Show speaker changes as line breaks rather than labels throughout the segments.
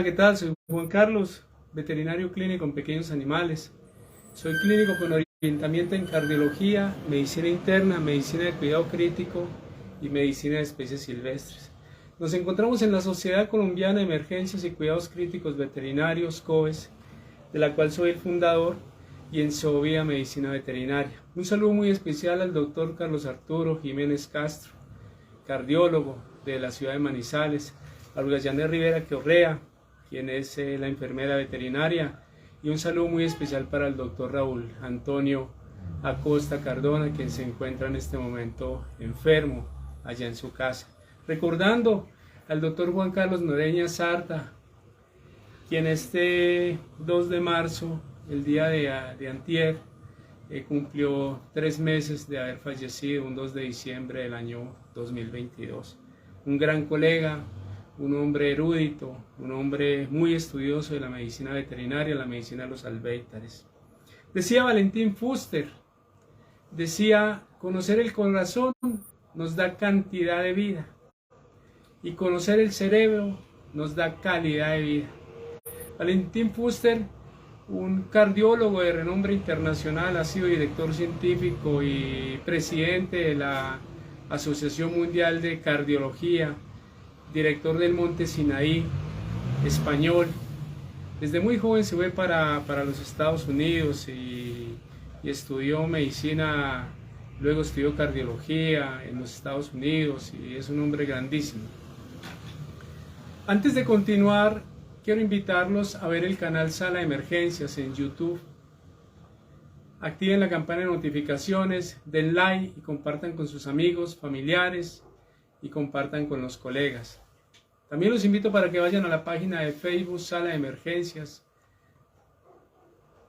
Hola, ¿qué tal? Soy Juan Carlos, veterinario clínico en pequeños animales. Soy clínico con orientamiento en cardiología, medicina interna, medicina de cuidado crítico y medicina de especies silvestres. Nos encontramos en la Sociedad Colombiana de Emergencias y Cuidados Críticos Veterinarios, COVES, de la cual soy el fundador, y en Sovía Medicina Veterinaria. Un saludo muy especial al doctor Carlos Arturo Jiménez Castro, cardiólogo de la ciudad de Manizales, a Olga Janet Rivera Correa, quien es la enfermera veterinaria, y un saludo muy especial para el doctor Raúl Antonio Acosta Cardona, quien se encuentra en este momento enfermo allá en su casa. Recordando al doctor Juan Carlos Noreña Sarta, quien este 2 de marzo, el día de antier, cumplió 3 meses de haber fallecido, un 2 de diciembre del año 2022. Un gran colega, un hombre erudito, un hombre muy estudioso de la medicina veterinaria, la medicina de los albéitares. Decía Valentín Fuster, decía, conocer el corazón nos da cantidad de vida y conocer el cerebro nos da calidad de vida. Valentín Fuster, un cardiólogo de renombre internacional, ha sido director científico y presidente de la Asociación Mundial de Cardiología, director del Monte Sinaí, español. Desde muy joven se fue para los Estados Unidos y estudió medicina, luego estudió cardiología en los Estados Unidos y es un hombre grandísimo. Antes de continuar, quiero invitarlos a ver el canal Sala de Emergencias en YouTube. Activen la campana de notificaciones, den like y compartan con sus amigos, familiares y compartan con los colegas. También los invito para que vayan a la página de Facebook Sala de Emergencias,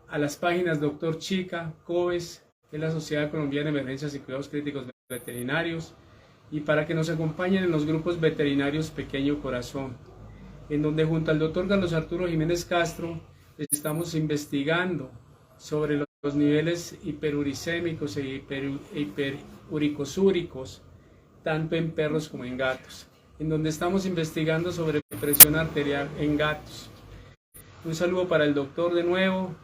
a las páginas Doctor Chica, COVES, que es la Sociedad Colombiana de Emergencias y Cuidados Críticos Veterinarios, y para que nos acompañen en los grupos veterinarios Pequeño Corazón, en donde junto al doctor Carlos Arturo Jiménez Castro estamos investigando sobre los niveles hiperuricémicos e hiperuricosúricos, tanto en perros como en gatos, en donde estamos investigando sobre presión arterial en gatos. Un saludo para el doctor de nuevo,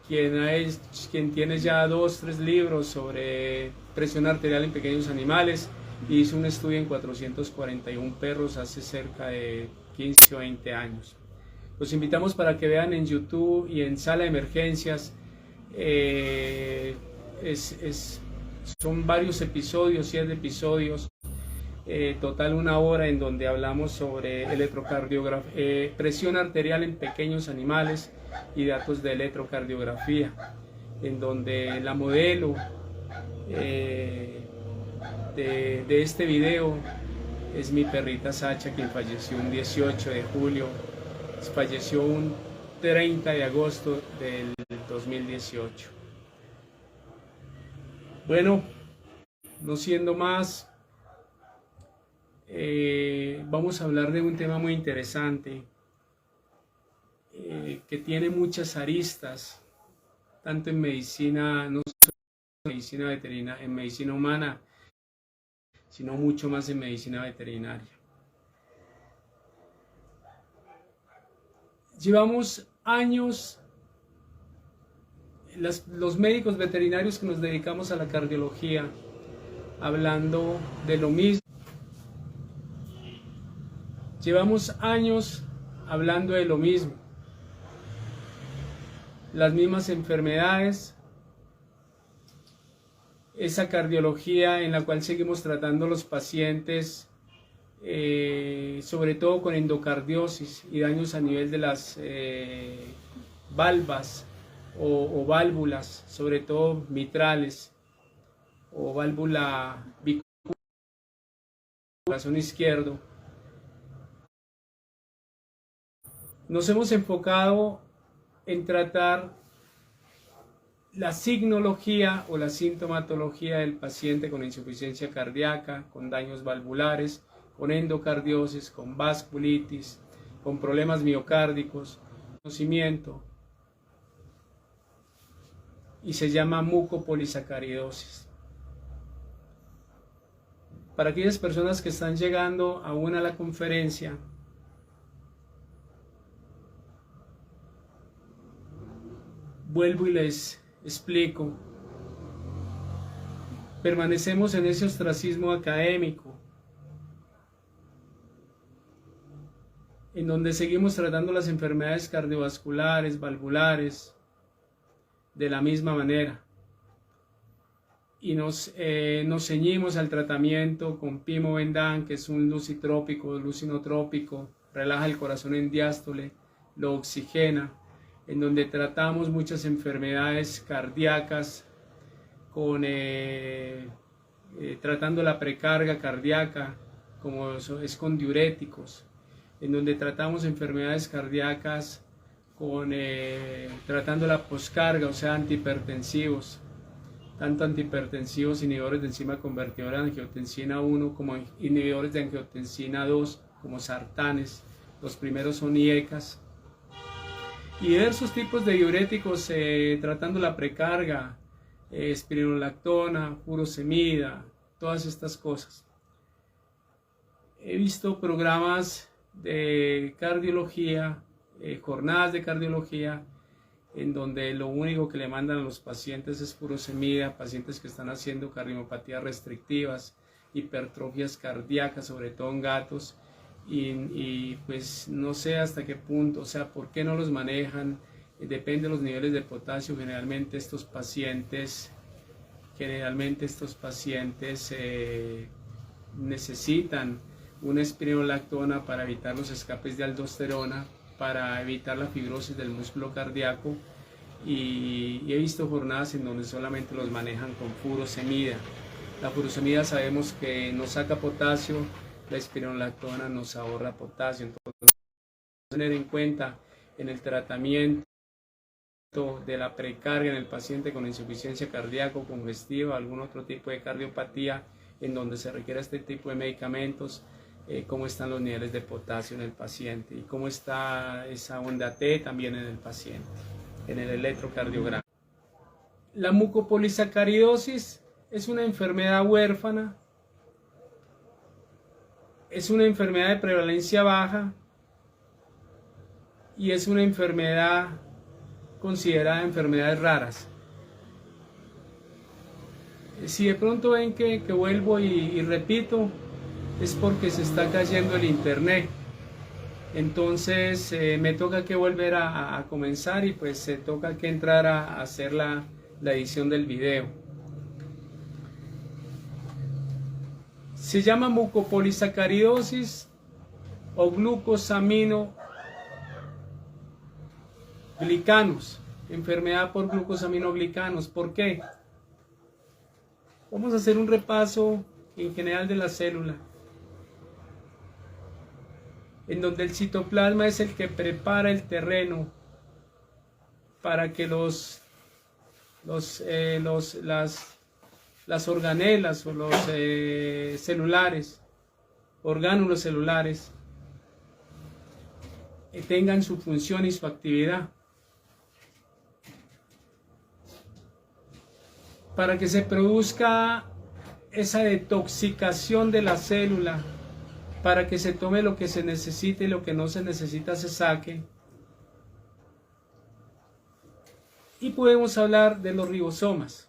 quien tiene ya 2 o 3 libros sobre presión arterial en pequeños animales, y hizo un estudio en 441 perros hace cerca de 15 o 20 años. Los invitamos para que vean en YouTube y en Sala de Emergencias. Son varios episodios, 7 episodios, total 1 hora, en donde hablamos sobre electrocardiografía, presión arterial en pequeños animales y datos de electrocardiografía, en donde la modelo de este video es mi perrita Sacha, quien falleció un 18 de julio, falleció un 30 de agosto del 2018. Bueno, no siendo más, vamos a hablar de un tema muy interesante, que tiene muchas aristas, tanto en medicina, no solo en medicina veterinaria, en medicina humana, sino mucho más en medicina veterinaria. Llevamos años, los médicos veterinarios que nos dedicamos a la cardiología, hablando de lo mismo. Llevamos años hablando de lo mismo, las mismas enfermedades, esa cardiología en la cual seguimos tratando a los pacientes, sobre todo con endocardiosis y daños a nivel de las valvas o válvulas, sobre todo mitrales, o válvula bicular, corazón izquierdo. Nos hemos enfocado en tratar la signología o la sintomatología del paciente con insuficiencia cardíaca, con daños valvulares, con endocardiosis, con vasculitis, con problemas miocárdicos, conocimiento, y se llama mucopolisacaridosis. Para aquellas personas que están llegando aún a la conferencia, vuelvo y les explico. Permanecemos en ese ostracismo académico, en donde seguimos tratando las enfermedades cardiovasculares, valvulares, de la misma manera. Y nos ceñimos al tratamiento con Pimobendan, que es un lucitrópico, lucinotrópico, relaja el corazón en diástole, lo oxigena, en donde tratamos muchas enfermedades cardíacas, tratando la precarga cardíaca, como es con diuréticos, en donde tratamos enfermedades cardíacas tratando la poscarga, o sea, antihipertensivos, tanto antihipertensivos, inhibidores de enzima convertidora de angiotensina 1, como inhibidores de angiotensina 2, como sartanes. Los primeros son IECAs. Y diversos tipos de diuréticos tratando la precarga, espironolactona, furosemida, todas estas cosas. He visto programas de cardiología, jornadas de cardiología, en donde lo único que le mandan a los pacientes es furosemida, pacientes que están haciendo cardiopatías restrictivas, hipertrofias cardíacas, sobre todo en gatos, y pues no sé hasta qué punto, o sea, por qué no los manejan. Depende de los niveles de potasio. Generalmente estos pacientes necesitan una espironolactona para evitar los escapes de aldosterona, para evitar la fibrosis del músculo cardíaco, y he visto jornadas en donde solamente los manejan con furosemida. La furosemida sabemos que nos saca potasio, la espironolactona nos ahorra potasio. Entonces, tener en cuenta en el tratamiento de la precarga en el paciente con insuficiencia cardíaca congestiva, algún otro tipo de cardiopatía en donde se requiere este tipo de medicamentos, cómo están los niveles de potasio en el paciente y cómo está esa onda T también en el paciente, en el electrocardiograma. La mucopolisacaridosis es una enfermedad huérfana, es una enfermedad de prevalencia baja y es una enfermedad considerada enfermedades raras. Si de pronto ven que vuelvo y repito, es porque se está cayendo el internet. Entonces me toca que volver a comenzar, y pues se toca que entrar a hacer la edición del video. Se llama mucopolisacaridosis o glucosaminoglicanos, enfermedad por glucosaminoglicanos. ¿Por qué? Vamos a hacer un repaso en general de la célula, en donde el citoplasma es el que prepara el terreno para que las organelas o los orgánulos celulares tengan su función y su actividad. Para que se produzca esa detoxicación de la célula, para que se tome lo que se necesita y lo que no se necesita se saque. Y podemos hablar de los ribosomas.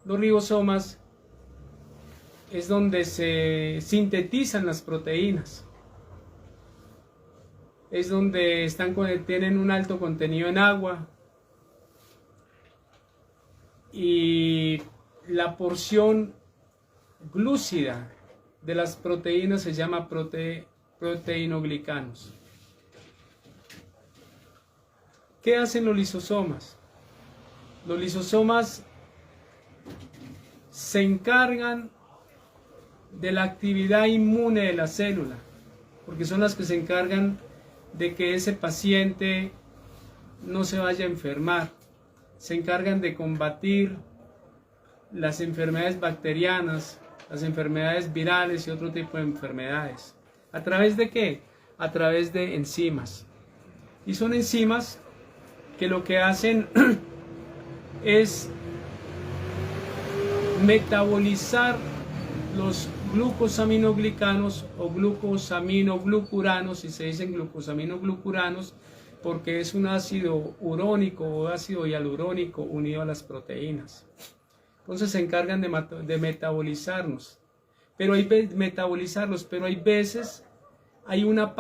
Los ribosomas es donde se sintetizan las proteínas. Es donde tienen un alto contenido en agua. Y la porción glúcida de las proteínas se llama proteinoglicanos. ¿Qué hacen los lisosomas? Los lisosomas se encargan de la actividad inmune de la célula, porque son las que se encargan de que ese paciente no se vaya a enfermar. Se encargan de combatir las enfermedades bacterianas, las enfermedades virales y otro tipo de enfermedades. ¿A través de qué? A través de enzimas. Y son enzimas que lo que hacen es metabolizar los glucosaminoglicanos o glucosaminoglucuranos. Si se dicen glucosaminoglucuranos, porque es un ácido urónico o ácido hialurónico unido a las proteínas. Entonces se encargan de metabolizarnos, pero hay veces hay una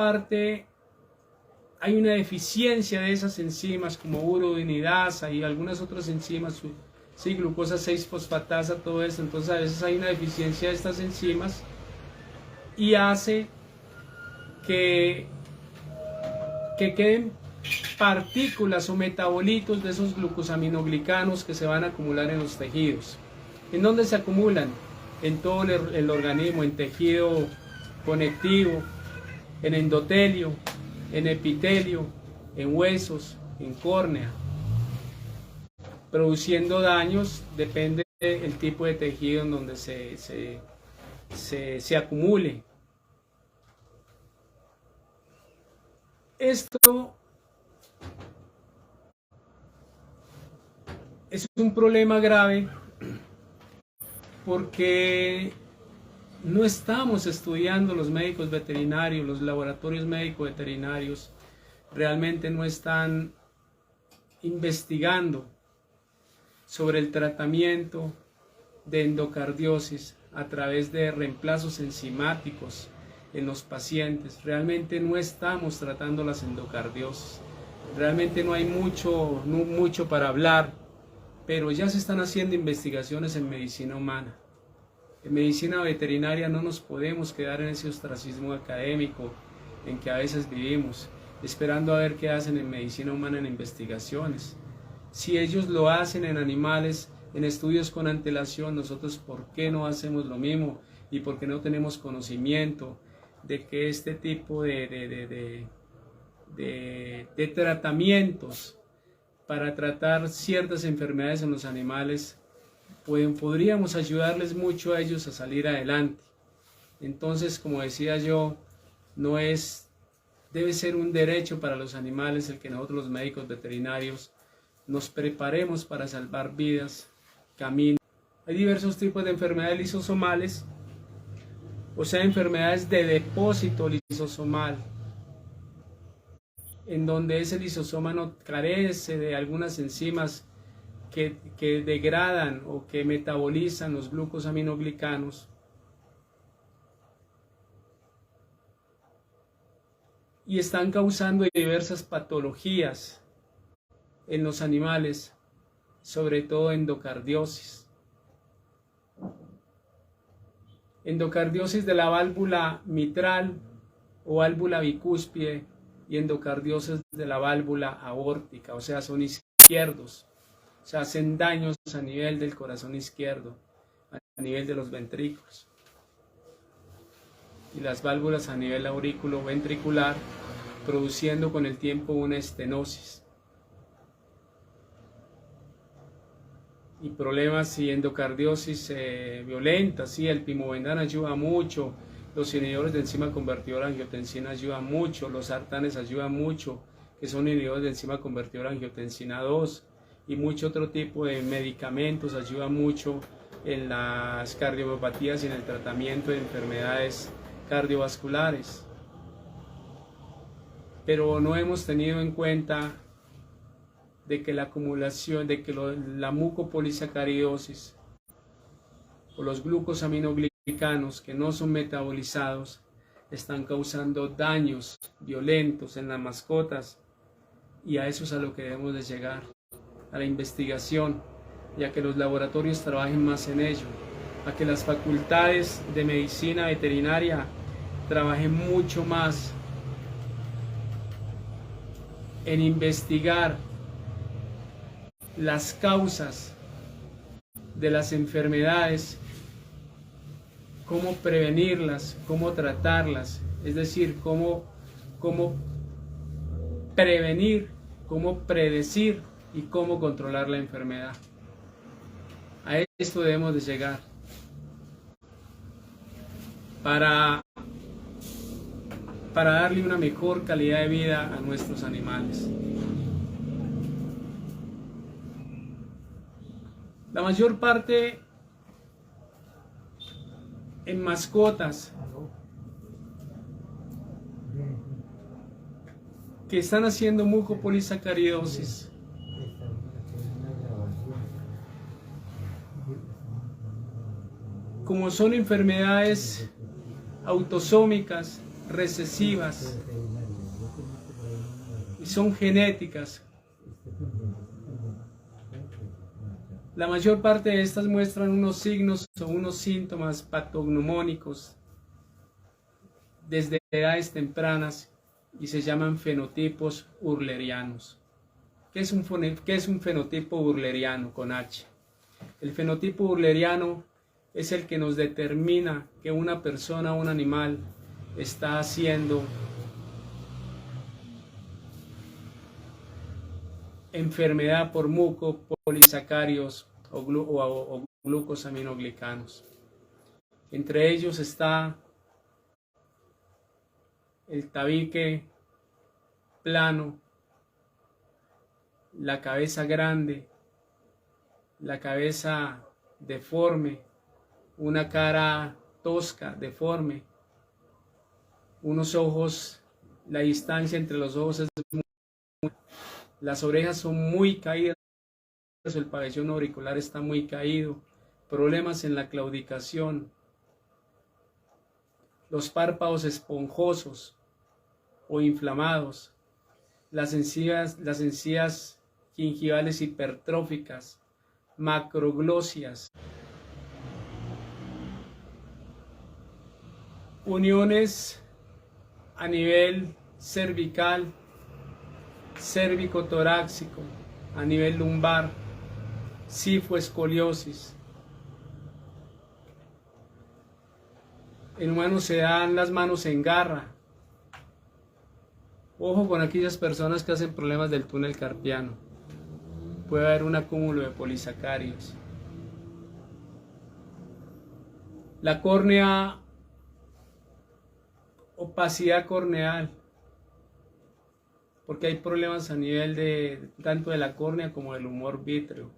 deficiencia de esas enzimas como urodinidasa y algunas otras enzimas, sí, glucosa 6-fosfatasa, todo eso. Entonces a veces hay una deficiencia de estas enzimas y hace que queden partículas o metabolitos de esos glucosaminoglicanos que se van a acumular en los tejidos. ¿En dónde se acumulan? En todo el organismo, en tejido conectivo, en endotelio, en epitelio, en huesos, en córnea, produciendo daños, depende del tipo de tejido en donde se acumule. Esto es un problema grave porque no estamos estudiando, los médicos veterinarios, los laboratorios médicos veterinarios realmente no están investigando sobre el tratamiento de endocardiosis a través de reemplazos enzimáticos en los pacientes. Realmente no estamos tratando las endocardiosis. Realmente no hay mucho para hablar, pero ya se están haciendo investigaciones en medicina humana. En medicina veterinaria no nos podemos quedar en ese ostracismo académico en que a veces vivimos, esperando a ver qué hacen en medicina humana en investigaciones. Si ellos lo hacen en animales, en estudios con antelación, nosotros ¿por qué no hacemos lo mismo? Y por qué no tenemos conocimiento de que este tipo de tratamientos para tratar ciertas enfermedades en los animales podríamos ayudarles mucho a ellos a salir adelante. Entonces, como decía yo, debe ser un derecho para los animales el que nosotros los médicos veterinarios nos preparemos para salvar vidas, caminos. Hay diversos tipos de enfermedades lisosomales, o sea, enfermedades de depósito lisosomal, en donde ese lisosoma no carece de algunas enzimas que degradan o que metabolizan los glucosaminoglicanos y están causando diversas patologías en los animales, sobre todo endocardiosis. Endocardiosis de la válvula mitral o válvula bicúspide y endocardiosis de la válvula aórtica, o sea, son izquierdos. O sea, hacen daños a nivel del corazón izquierdo, a nivel de los ventrículos. Y las válvulas a nivel aurículo ventricular, produciendo con el tiempo una estenosis. Y problemas y endocardiosis violenta, sí, el pimobendan ayuda mucho, los inhibidores de enzima convertidora angiotensina ayudan mucho, los sartanes ayudan mucho, que son inhibidores de enzima convertidora angiotensina 2, y mucho otro tipo de medicamentos ayudan mucho en las cardiomiopatías y en el tratamiento de enfermedades cardiovasculares. Pero no hemos tenido en cuenta de que la acumulación, la mucopolisacaridosis o los glucosaminoglicanos que no son metabolizados están causando daños violentos en las mascotas, y a eso es a lo que debemos de llegar, a la investigación, y a que los laboratorios trabajen más en ello, a que las facultades de medicina veterinaria trabajen mucho más en investigar las causas de las enfermedades, cómo prevenirlas, cómo tratarlas, es decir, cómo prevenir, cómo predecir y cómo controlar la enfermedad. A esto debemos de llegar para darle una mejor calidad de vida a nuestros animales. La mayor parte en mascotas que están haciendo mucopolisacaridosis. Como son enfermedades autosómicas, recesivas, y son genéticas, la mayor parte de estas muestran unos signos o unos síntomas patognomónicos desde edades tempranas y se llaman fenotipos urlerianos. ¿Qué es un fenotipo urleriano con H? El fenotipo urleriano es el que nos determina que una persona o un animal está haciendo enfermedad por mucopolisacarios o glucosaminoglicanos. Entre ellos está el tabique plano, la cabeza grande, la cabeza deforme, una cara tosca, deforme, unos ojos, la distancia entre los ojos es muy, las orejas son muy caídas, el pabellón auricular está muy caído, problemas en la claudicación, los párpados esponjosos o inflamados, las encías gingivales hipertróficas, macroglosias, uniones a nivel cervical, cérvico-torácico, a nivel lumbar, cifoescoliosis. En humanos se dan las manos en garra. Ojo con aquellas personas que hacen problemas del túnel carpiano. Puede haber un acúmulo de polisacáridos. La córnea, opacidad corneal, porque hay problemas a nivel de tanto de la córnea como del humor vítreo.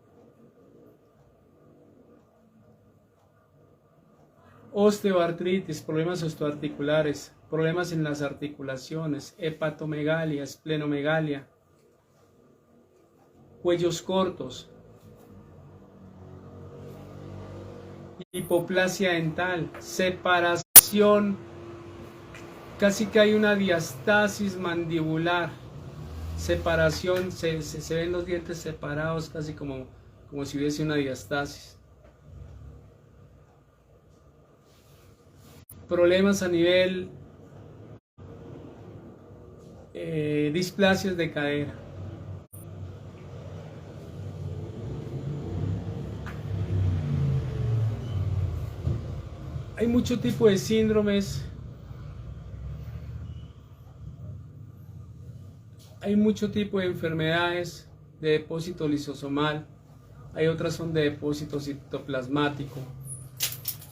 Osteoartritis, problemas osteoarticulares, problemas en las articulaciones, hepatomegalia, esplenomegalia, cuellos cortos, hipoplasia dental, separación, casi que hay una diastasis mandibular, separación, se ven los dientes separados casi como si hubiese una diastasis. Problemas a nivel displasias de cadera. Hay mucho tipo de síndromes, hay mucho tipo de enfermedades de depósito lisosomal, hay otras son de depósito citoplasmático,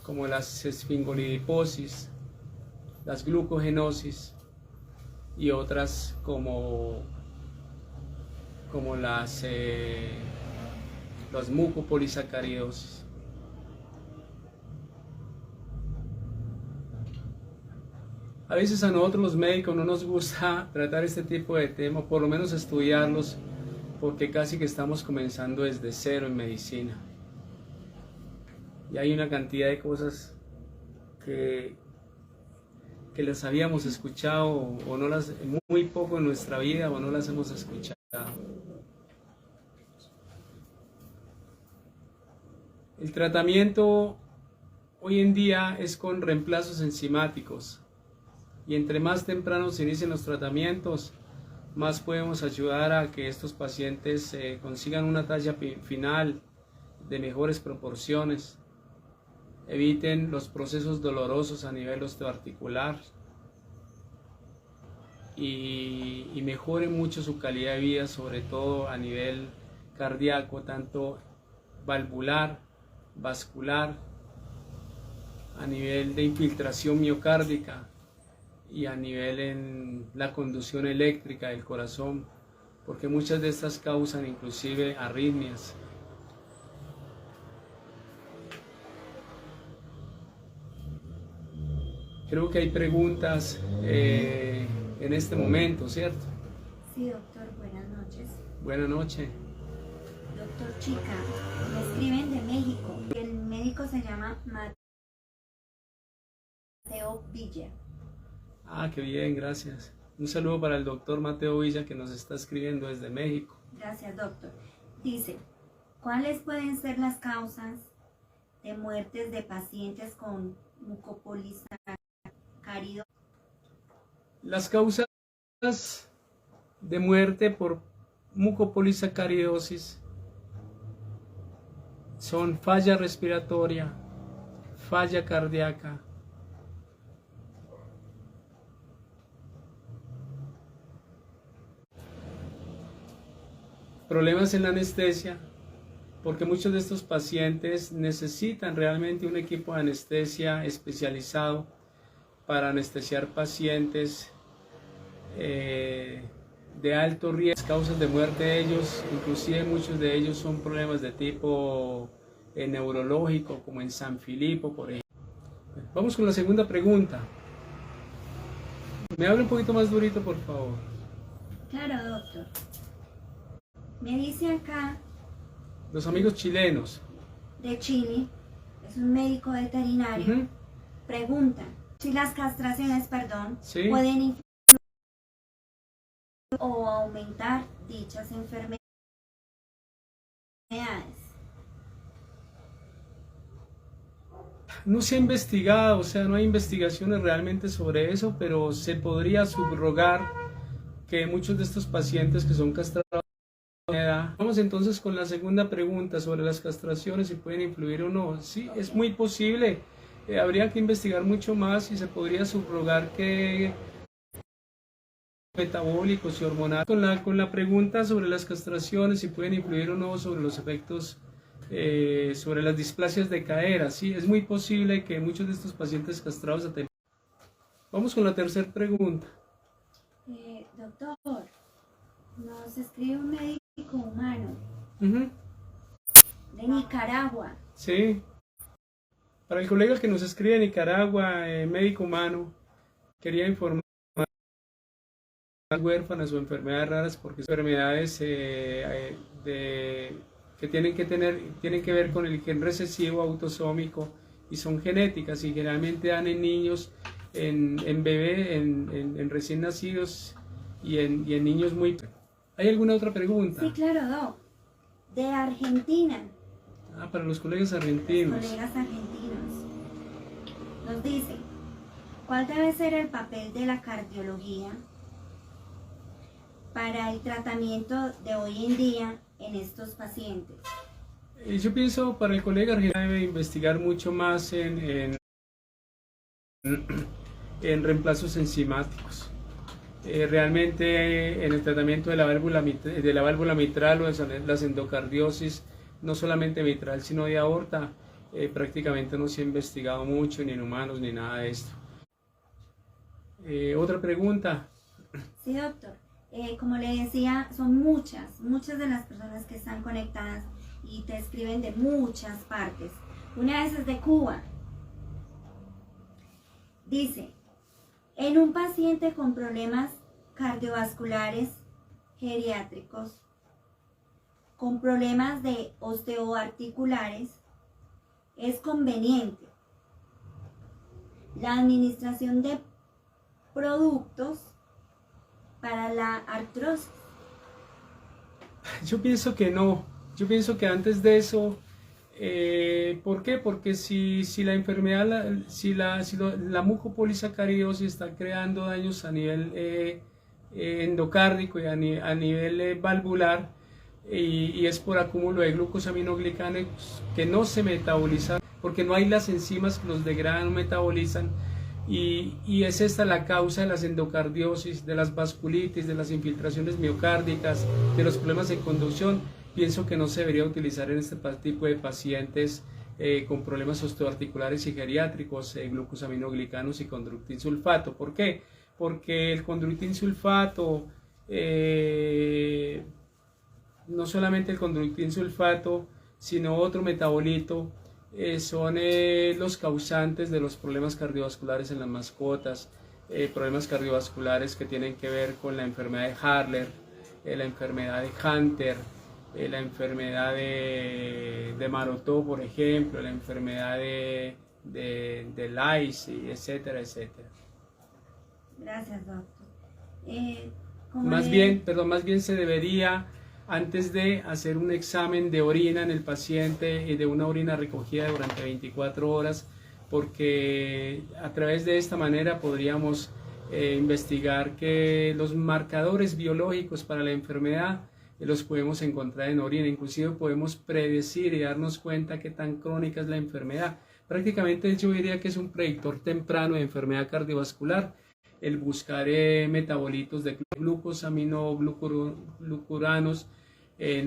como las esfingolidiposis, las glucogenosis y otras como las mucopolisacaridosis. A veces a nosotros los médicos no nos gusta tratar este tipo de temas, por lo menos estudiarlos, porque casi que estamos comenzando desde cero en medicina. Y hay una cantidad de cosas que las habíamos escuchado o no las, muy poco en nuestra vida, o no las hemos escuchado. El tratamiento hoy en día es con reemplazos enzimáticos, y entre más temprano se inicien los tratamientos, más podemos ayudar a que estos pacientes consigan una talla final de mejores proporciones, eviten los procesos dolorosos a nivel osteoarticular y mejoren mucho su calidad de vida, sobre todo a nivel cardíaco, tanto valvular, vascular, a nivel de infiltración miocárdica y a nivel en la conducción eléctrica del corazón, porque muchas de estas causan inclusive arritmias. Creo que hay preguntas en este momento, ¿cierto?
Sí, doctor, buenas noches.
Buenas noches.
Doctor Chica, me escriben de México. El médico se llama Mateo Villa.
Ah, qué bien, gracias. Un saludo para el doctor Mateo Villa que nos está escribiendo desde México.
Gracias, doctor. Dice, ¿cuáles pueden ser las causas de muertes de pacientes con mucopolísacaridiosis?
Las causas de muerte por mucopolisacaridosis son falla respiratoria, falla cardíaca, problemas en la anestesia, porque muchos de estos pacientes necesitan realmente un equipo de anestesia especializado para anestesiar pacientes de alto riesgo. Las causas de muerte de ellos, inclusive muchos de ellos son problemas de tipo neurológico, como en San Filipo, por ejemplo. Vamos con la segunda pregunta. Me habla un poquito más durito, por favor.
Claro, doctor. Me dice acá,
Los amigos chilenos.
de Chile, es un médico veterinario, pregunta si las castraciones,
Sí.
pueden influir o aumentar dichas enfermedades.
No se ha investigado, o sea, no hay investigaciones realmente sobre eso, pero se podría subrogar que muchos de estos pacientes que son castrados de edad. Vamos entonces con la segunda pregunta sobre las castraciones, si pueden influir o no. Sí, es muy posible. Habría que investigar mucho más y se podría subrogar que metabólicos y hormonales. Con la pregunta sobre las castraciones, si pueden influir o no sobre los efectos, sobre las displasias de cadera. Sí, es muy posible que muchos de estos pacientes castrados a temprana. Vamos con la tercera pregunta.
Doctor, nos escribe un médico humano de Nicaragua.
Sí. Para el colega que nos escribe de Nicaragua, médico humano, quería informar huérfanas o enfermedades raras, porque son enfermedades que tienen que ver con el gen recesivo autosómico y son genéticas y generalmente dan en niños, en bebé, en recién nacidos y en niños muy... ¿Hay alguna otra pregunta?
Sí, claro, doc. De Argentina.
Ah, para los colegas argentinos.
Los colegas argentinos. Nos dice, ¿cuál debe ser el papel de la cardiología para el tratamiento de hoy en día en estos pacientes?
Yo pienso para el colega argentino debe investigar mucho más en reemplazos enzimáticos. Realmente en el tratamiento de la válvula mitral o de las endocardiosis, no solamente mitral sino de aorta, prácticamente no se ha investigado mucho ni en humanos ni nada de esto. Otra pregunta.
Sí, doctor. Como le decía, son muchas de las personas que están conectadas y te escriben de muchas partes. Una de esas es de Cuba. Dice, en un paciente con problemas cardiovasculares geriátricos, con problemas de osteoarticulares, es conveniente la administración de productos para la artrosis.
Yo pienso que no. Yo pienso que antes de eso, ¿por qué? Porque si la enfermedad, la mucopolisacaridosis está creando daños a nivel endocárdico y a nivel valvular, y es por acúmulo de glucosaminoglicanos que no se metabolizan, porque no hay las enzimas que los degradan o metabolizan, y es esta la causa de las endocardiosis, de las vasculitis, de las infiltraciones miocárdicas, de los problemas de conducción. Pienso que no se debería utilizar en este tipo de pacientes con problemas osteoarticulares y geriátricos, glucosaminoglicanos y condroitin sulfato. ¿Por qué? Porque el condroitin sulfato, no solamente el condroitin sulfato, sino otro metabolito, son los causantes de los problemas cardiovasculares en las mascotas, problemas cardiovasculares que tienen que ver con la enfermedad de Harler, la enfermedad de Hunter, la enfermedad de Marotó, por ejemplo, la enfermedad de Lyme, etcétera, etcétera.
Gracias, doctor.
Más bien se debería, antes de hacer un examen de orina en el paciente y de una orina recogida durante 24 horas, porque a través de esta manera podríamos investigar que los marcadores biológicos para la enfermedad los podemos encontrar en orina. Inclusive podemos predecir y darnos cuenta qué tan crónica es la enfermedad. Prácticamente yo diría que es un predictor temprano de enfermedad cardiovascular el buscar metabolitos de glucosaminoglucuranos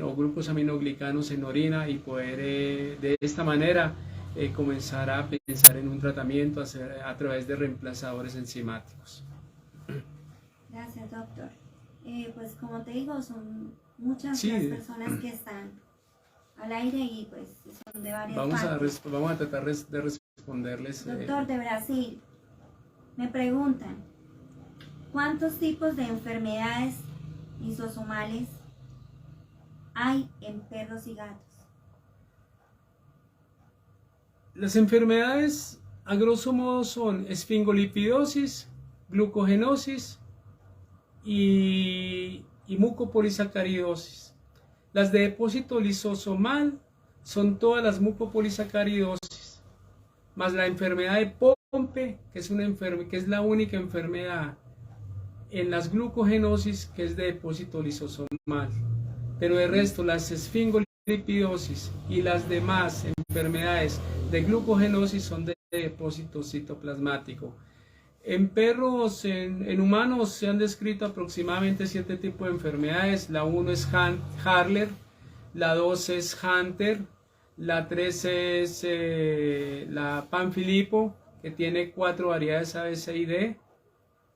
o glucosaminoglicanos en orina y poder de esta manera comenzar a pensar en un tratamiento a través de reemplazadores enzimáticos.
Gracias, doctor. Pues como te digo, son muchas
Sí.
las personas que están al aire y pues son de varias partes.
Vamos a tratar de responderles.
Doctor de Brasil, me preguntan, ¿cuántos tipos de enfermedades lisosomales hay en perros y gatos?
Las enfermedades a grosso modo son esfingolipidosis, glucogenosis y mucopolisacaridosis. Las de depósito lisosomal son todas las mucopolisacaridosis, más la enfermedad de Pompe, que es la única enfermedad en las glucogenosis que es de depósito lisosomal. Pero de resto, las esfingolipidosis y las demás enfermedades de glucogenosis son de depósito citoplasmático. En perros, en humanos se han descrito aproximadamente 7 tipos de enfermedades. La 1 es Harler, la 2 es Hunter, la 3 es la Panfilipo, que tiene 4 variedades A, B, C y D.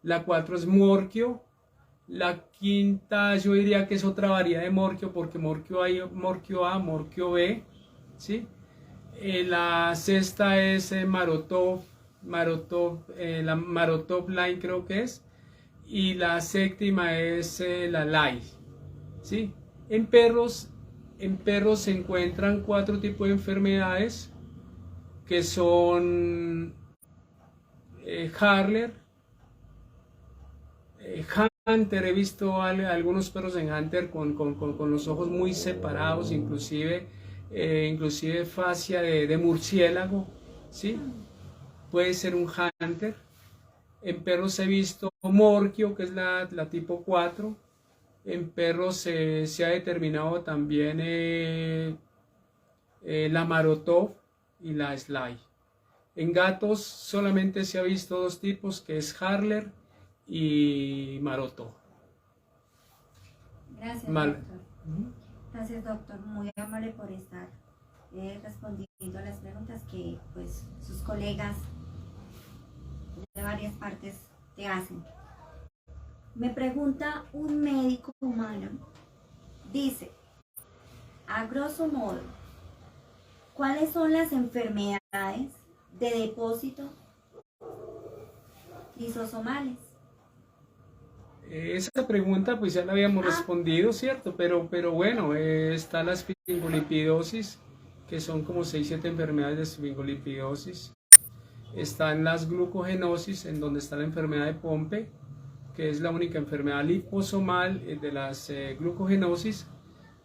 La 4 es Morquio. La quinta yo diría que es otra variedad de Morquio, porque Morquio hay Morquio A, Morquio B, ¿sí? La sexta es Marotov, la Marotov Line creo que es, y la séptima es la Lyme, ¿sí? En perros se encuentran 4 tipos de enfermedades que son Harler, Hunter. He visto algunos perros en Hunter con los ojos muy separados, inclusive fascia de murciélago, ¿sí? Puede ser un Hunter. En perros he visto Morquio, que es la tipo 4. En perros se ha determinado también la Marotov y la Sly. En gatos solamente se ha visto 2 tipos, que es Harler y Marotov.
Gracias, doctor. Gracias, doctor. Muy amable por estar respondiendo a las preguntas que pues sus colegas de varias partes te hacen. Me pregunta un médico humano, dice, a grosso modo, ¿cuáles son las enfermedades de depósito lisosomales?
Esa pregunta pues ya la habíamos respondido, ¿cierto? Pero bueno, está la esfingolipidosis, que son como 6-7 enfermedades de esfingolipidosis. Están las glucogenosis, en donde está la enfermedad de Pompe, que es la única enfermedad liposomal de las glucogenosis.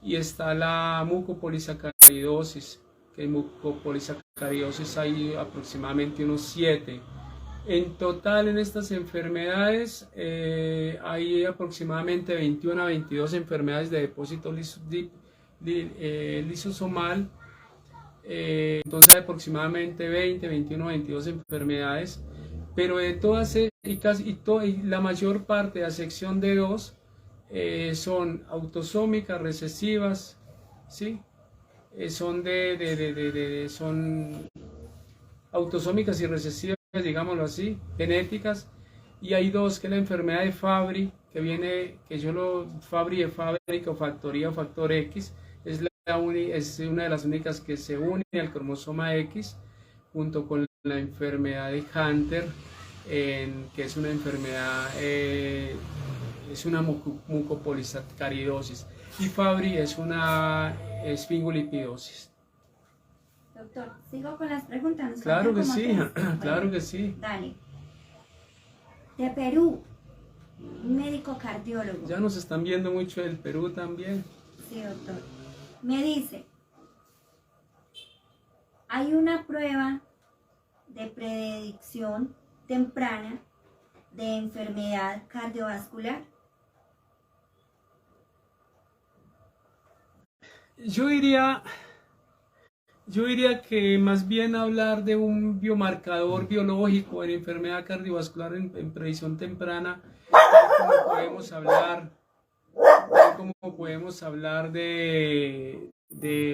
Y está la mucopolisacaridosis, que en mucopolisacaridosis hay aproximadamente unos 7. En total en estas enfermedades hay aproximadamente 21 a 22 enfermedades de depósito lisosomal. Entonces hay aproximadamente 20, 21, 22 enfermedades, pero de todas y la mayor parte, a excepción de 2, son autosómicas recesivas, ¿sí? Son autosómicas y recesivas, digámoslo así, genéticas, y hay 2, que es la enfermedad de Fabry, Fabry de fábrica o factoría o factor X, es una de las únicas que se une al cromosoma X, junto con la enfermedad de Hunter, que es una enfermedad es una mucopolisacaridosis, y Fabry es una esfingolipidosis.
Doctor, sigo con las preguntas. Nos
Claro que
faltan
sí,
como tres.
claro
Bueno,
que sí.
dale. De Perú, un médico cardiólogo.
Ya nos están viendo mucho del Perú también.
Sí, doctor. Me dice, hay una prueba de predicción temprana de enfermedad cardiovascular.
Yo diría que más bien hablar de un biomarcador biológico en enfermedad cardiovascular en predicción temprana, como podemos hablar de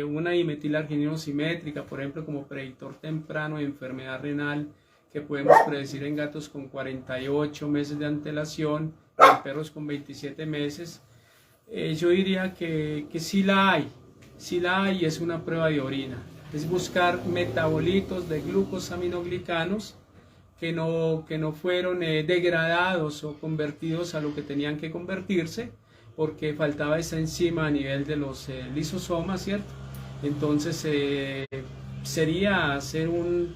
una dimetilarginina simétrica, por ejemplo, como predictor temprano de enfermedad renal, que podemos predecir en gatos con 48 meses de antelación, en perros con 27 meses. Yo diría que sí la hay y es una prueba de orina. Es buscar metabolitos de glucosaminoglicanos que no fueron degradados o convertidos a lo que tenían que convertirse, porque faltaba esa enzima a nivel de los lisosomas, ¿cierto? Entonces sería hacer un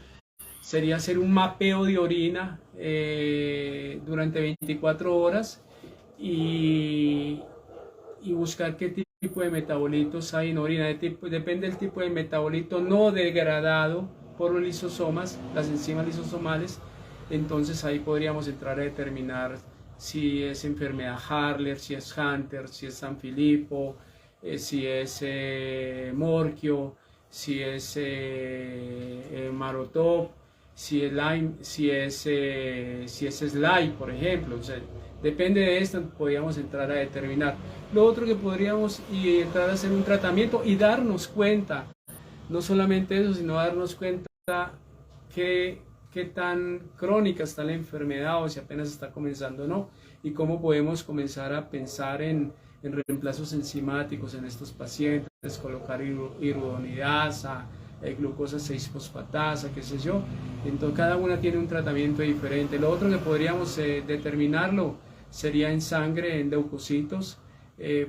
mapeo de orina durante 24 horas y buscar qué tipo de metabolitos hay en orina. Depende del tipo de metabolito no degradado por los lisosomas, las enzimas lisosomales. Entonces ahí podríamos entrar a determinar si es enfermedad Harler, si es Hunter, si es Sanfilippo, si es Morquio, si es Marotov, si es Lyme, si es SLY, por ejemplo. O sea, depende de esto, podríamos entrar a determinar. Lo otro que podríamos entrar a hacer un tratamiento y darnos cuenta, no solamente eso, sino darnos cuenta qué tan crónica está la enfermedad o si apenas está comenzando o no, y cómo podemos comenzar a pensar en reemplazos enzimáticos en estos pacientes, colocar hyaluronidasa, glucosa 6-fosfatasa, qué sé yo. Entonces cada una tiene un tratamiento diferente. Lo otro que podríamos determinarlo sería en sangre, en leucocitos,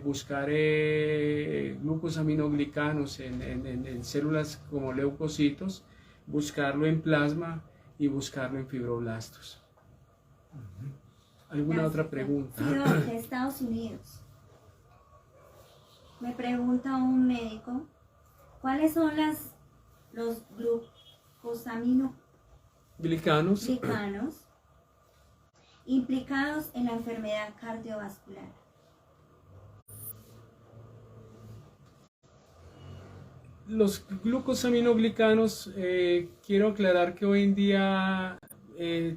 buscar glucosaminoglicanos en células como leucocitos, buscarlo en plasma y buscarlo en fibroblastos. ¿Alguna otra pregunta?
Sí, de Estados Unidos. Me pregunta un médico, ¿cuáles son los glucosaminoglicanos implicados en la enfermedad cardiovascular?
Los glucosaminoglicanos, quiero aclarar que hoy en día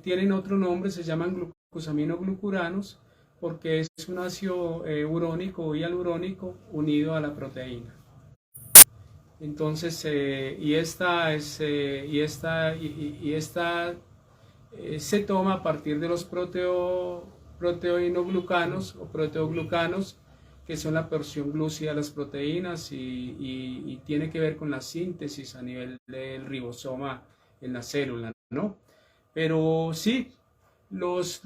tienen otro nombre, se llaman glucosaminoglucuranos, porque es un ácido urónico y hialurónico unido a la proteína. Entonces, se toma a partir de los proteoinoglucanos o proteoglucanos, que son la porción glúcida de las proteínas y tiene que ver con la síntesis a nivel del ribosoma en la célula, ¿no? Pero sí, los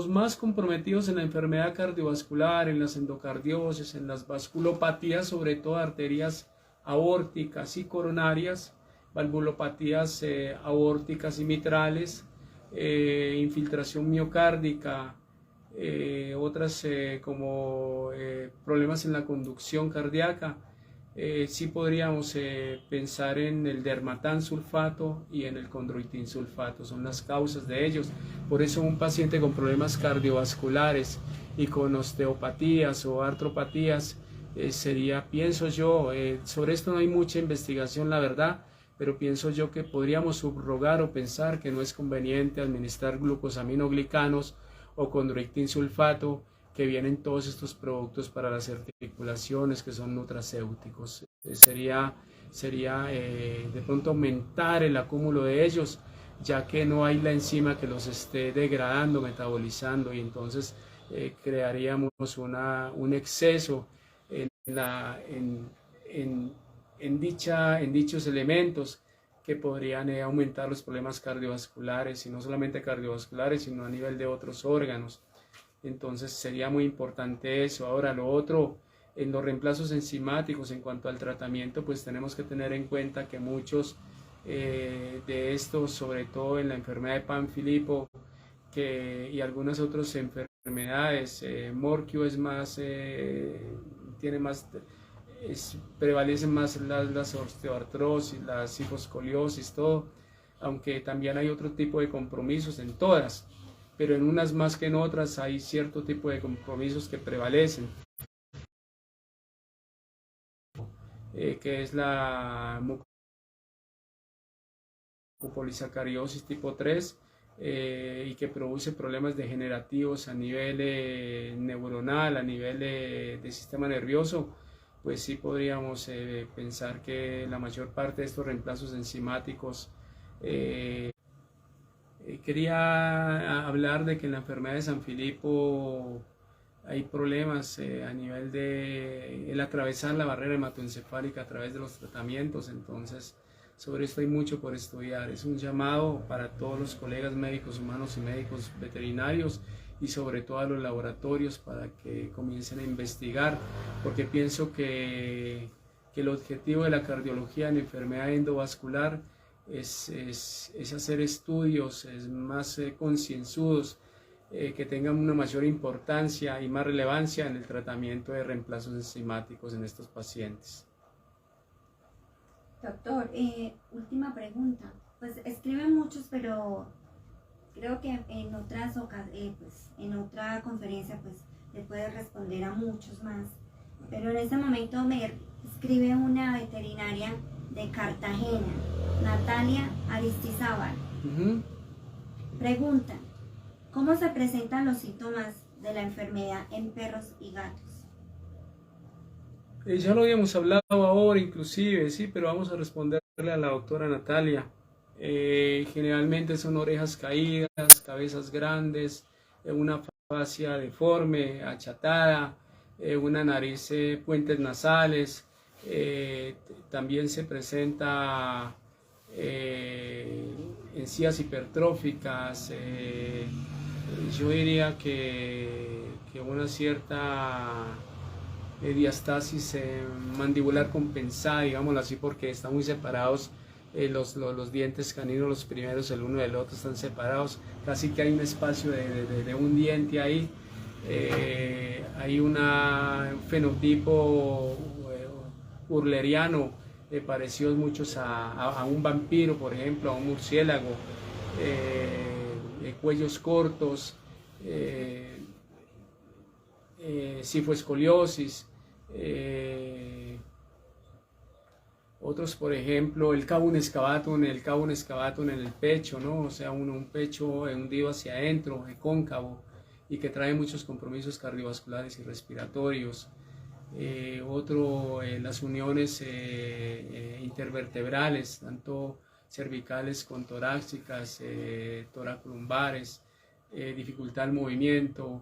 más comprometidos en la enfermedad cardiovascular, en las endocardiosis, en las vasculopatías, sobre todo arterias aórticas y coronarias, valvulopatías aórticas y mitrales, infiltración miocárdica, otras como problemas en la conducción cardíaca, sí podríamos pensar en el dermatán sulfato y en el condroitin sulfato, son las causas de ellos. Por eso un paciente con problemas cardiovasculares y con osteopatías o artropatías sería, pienso yo, sobre esto no hay mucha investigación, la verdad, pero pienso yo que podríamos subrogar o pensar que no es conveniente administrar glucosaminoglicanos o condroitin sulfato, que vienen todos estos productos para las articulaciones que son nutracéuticos. Sería de pronto aumentar el acúmulo de ellos, ya que no hay la enzima que los esté degradando, metabolizando, y entonces crearíamos un exceso en dichos elementos que podrían aumentar los problemas cardiovasculares, y no solamente cardiovasculares, sino a nivel de otros órganos. Entonces sería muy importante eso. Ahora lo otro, en los reemplazos enzimáticos en cuanto al tratamiento, pues tenemos que tener en cuenta que muchos de estos, sobre todo en la enfermedad de Panfilipo y algunas otras enfermedades, Morquio es más, tiene más, prevalecen más las osteoartrosis, la cifoscoliosis, todo, aunque también hay otro tipo de compromisos en todas, pero en unas más que en otras hay cierto tipo de compromisos que prevalecen, que es la mucopolisacariosis tipo 3, y que produce problemas degenerativos a nivel neuronal, a nivel de sistema nervioso, pues sí podríamos pensar que la mayor parte de estos reemplazos enzimáticos. Quería hablar de que en la enfermedad de Sanfilippo hay problemas a nivel de el atravesar la barrera hematoencefálica a través de los tratamientos, entonces sobre esto hay mucho por estudiar. Es un llamado para todos los colegas médicos humanos y médicos veterinarios y sobre todo a los laboratorios para que comiencen a investigar, porque pienso que el objetivo de la cardiología en enfermedad endovascular es hacer estudios más concienzudos, que tengan una mayor importancia y más relevancia en el tratamiento de reemplazos enzimáticos en estos pacientes.
Doctor, última pregunta. Pues escriben muchos, pero creo que en en otra conferencia pues le puede responder a muchos más. Pero en este momento me escribe una veterinaria de Cartagena, Natalia Aristizábal. Pregunta, ¿cómo se presentan los síntomas de la enfermedad en perros y gatos?
Ya lo habíamos hablado ahora inclusive, sí, pero vamos a responderle a la doctora Natalia. Generalmente son orejas caídas, cabezas grandes, una fascia deforme, achatada, una nariz, puentes nasales. También se presenta encías hipertróficas. Yo diría que una cierta diastasis mandibular compensada, digámoslo así, porque están muy separados los dientes caninos, los primeros, el uno del otro están separados, casi que hay un espacio de un diente ahí. Hay un fenotipo urleriano, parecidos muchos a un vampiro, por ejemplo, a un murciélago, cuellos cortos, cifoescoliosis, otros, por ejemplo, el cavum excavatum en el pecho, ¿no? O sea, un pecho hundido hacia adentro, cóncavo, y que trae muchos compromisos cardiovasculares y respiratorios. Otro, las uniones intervertebrales, tanto cervicales con torácicas, toracolumbares, dificultad al movimiento,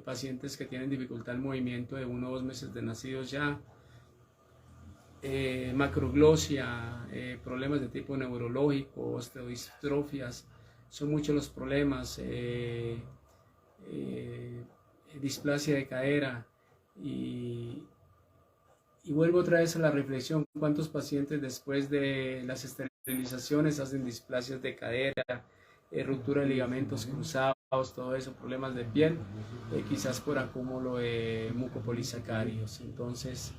pacientes que tienen dificultad al movimiento de 1 o 2 meses de nacidos ya, macroglosia, problemas de tipo neurológico, osteodistrofias, son muchos los problemas, displasia de cadera, y vuelvo otra vez a la reflexión, ¿cuántos pacientes después de las esterilizaciones hacen displasias de cadera, ruptura de ligamentos cruzados, todo eso, problemas de piel, quizás por acúmulo de mucopolisacáridos? Entonces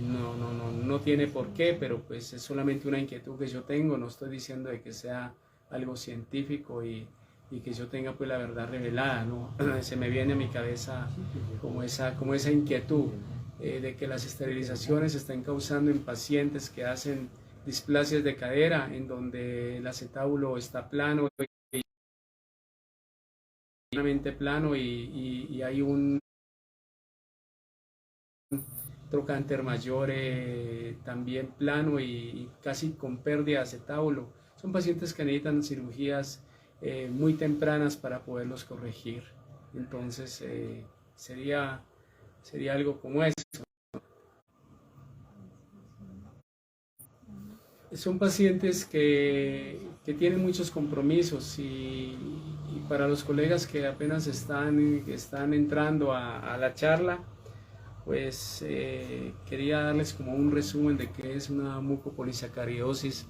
no tiene por qué, pero pues es solamente una inquietud que yo tengo, no estoy diciendo de que sea algo científico y que yo tenga pues la verdad revelada, ¿no? Se me viene a mi cabeza como esa inquietud de que las esterilizaciones se están causando en pacientes que hacen displasias de cadera, en donde el acetábulo está plano, y hay un trocánter mayor también plano y casi con pérdida de acetábulo. Son pacientes que necesitan cirugías muy tempranas para poderlos corregir. Entonces sería algo como eso. Son pacientes que tienen muchos compromisos y Y para los colegas que apenas están entrando a la charla, pues quería darles como un resumen de qué es una mucopolisacaridosis.